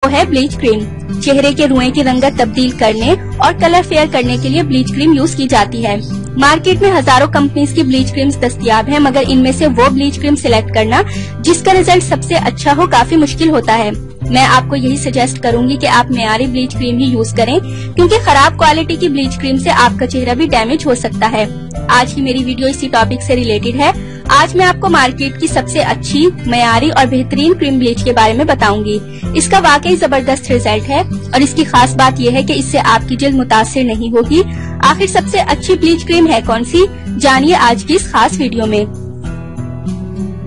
वो है bleach cream. चेहरे के रुएं की रंगत तब्दील करने और कलर फेयर करने के लिए ब्लीच क्रीम यूज की जाती है। मार्केट में हजारों कंपनीज की ब्लीच क्रीम्स दस्तयाब हैं, मगर इनमें से वो ब्लीच क्रीम सिलेक्ट करना जिसका रिजल्ट सबसे अच्छा हो काफी मुश्किल होता है। मैं आपको यही सजेस्ट करूंगी कि आप मेयारी ब्लीच क्रीम ही यूज करें, क्योंकि खराब क्वालिटी की ब्लीच क्रीम से आपका चेहरा भी डैमेज हो सकता है। आज की मेरी वीडियो इसी टॉपिक से रिलेटेड है। आज मैं आपको मार्केट की सबसे अच्छी, मेयारी और बेहतरीन क्रीम ब्लीच के बारे में बताऊंगी। इसका वाकई जबरदस्त रिजल्ट है और इसकी खास बात यह है कि इससे आपकी जिल्द मुतासिर नहीं होगी। आखिर सबसे अच्छी ब्लीच क्रीम है कौन सी, जानिए आज की इस खास वीडियो में।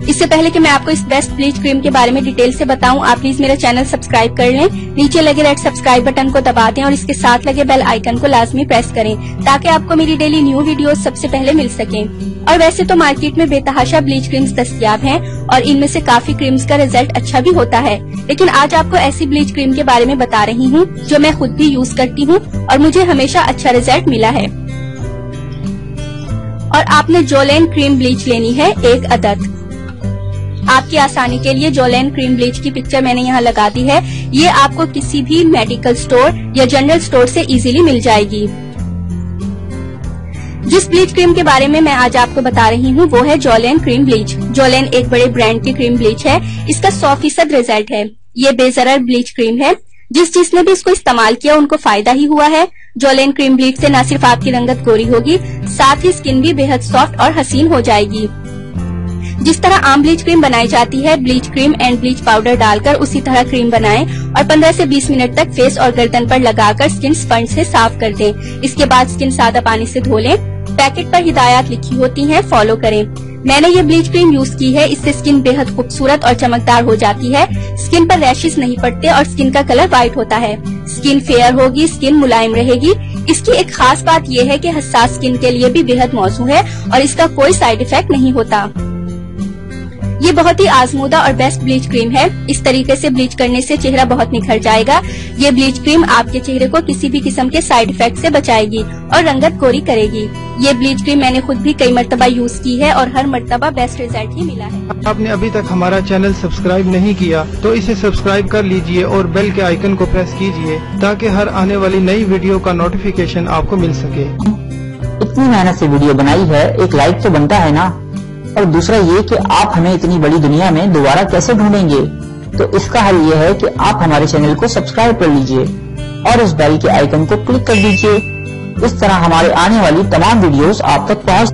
इससे पहले कि मैं आपको इस बेस्ट ब्लीच क्रीम के बारे में डिटेल से बताऊं, आप प्लीज मेरा चैनल सब्सक्राइब कर लें। नीचे लगे रेड सब्सक्राइब बटन को दबा दें और इसके साथ लगे बेल आइकन को लाजमी प्रेस करें, ताकि आपको मेरी डेली न्यू वीडियोस सबसे पहले मिल सकें। और वैसे तो मार्केट में बेतहाशा ब्लीच क्रीम्स दस्तयाब हैं और इनमें से काफी क्रीम्स का रिजल्ट अच्छा भी होता है, लेकिन आज आपको ऐसी ब्लीच क्रीम के बारे में बता रही हूँ जो मैं खुद भी यूज करती हूँ और मुझे हमेशा अच्छा रिजल्ट मिला है। और आपने जोलेन क्रीम ब्लीच लेनी है 1 अदद। आपकी आसानी के लिए जोलेन क्रीम ब्लीच की पिक्चर मैंने यहाँ लगा दी है। ये आपको किसी भी मेडिकल स्टोर या जनरल स्टोर से इजीली मिल जाएगी। जिस ब्लीच क्रीम के बारे में मैं आज आपको बता रही हूँ वो है जोलेन क्रीम ब्लीच। जोलेन एक बड़े ब्रांड की क्रीम ब्लीच है। इसका 100% रिजल्ट है। ये बेजरर ब्लीच क्रीम है। जिसने भी इसको इस्तेमाल किया उनको फायदा ही हुआ है। जोलेन क्रीम ब्लीच से न सिर्फ आपकी रंगत गोरी होगी, साथ ही स्किन भी बेहद सॉफ्ट और हसीन हो जाएगी। जिस तरह आम ब्लीच क्रीम बनाई जाती है, bleach cream and bleach powder डालकर उसी तरह क्रीम बनाएं और 15 से 20 मिनट तक फेस और गर्दन पर लगाकर स्किन स्पंज से साफ कर दें। इसके बाद स्किन सादा पानी से धो लें। पैकेट पर हिदायत लिखी होती हैं, फॉलो करें। मैंने ये ब्लीच क्रीम यूज की है। इससे स्किन बेहद खूबसूरत और चमकदार हो जाती है। स्किन पर रैशेस नहीं पड़ते और स्किन का कलर व्हाइट होता है। स्किन फेयर होगी, स्किन मुलायम रहेगी। इसकी एक खास बात यह है कि हसास स्किन के लिए भी बेहद मौजू है और इसका कोई साइड इफेक्ट नहीं होता। ये बहुत ही आजमूदा और बेस्ट ब्लीच क्रीम है। इस तरीके से ब्लीच करने से चेहरा बहुत निखर जाएगा। ये ब्लीच क्रीम आपके चेहरे को किसी भी किस्म के साइड इफेक्ट से बचाएगी और रंगत गोरी करेगी। ये ब्लीच क्रीम मैंने खुद भी कई मर्तबा यूज की है और हर मर्तबा बेस्ट रिजल्ट ही मिला है। आपने अभी तक हमारा चैनल सब्सक्राइब नहीं किया तो इसे सब्सक्राइब कर लीजिए और बेल के आइकन को प्रेस कीजिए, ताकि हर आने वाली नई वीडियो का नोटिफिकेशन आपको मिल सके। इतनी मेहनत से वीडियो बनाई है, एक लाइक तो बनता है ना। और दूसरा ये कि आप हमें इतनी बड़ी दुनिया में दोबारा कैसे ढूंढेंगे, तो इसका हल ये है कि आप हमारे चैनल को सब्सक्राइब कर लीजिए और उस बेल के आइकन को क्लिक कर दीजिए। इस तरह हमारे आने वाली तमाम वीडियोस आप तक पहुंच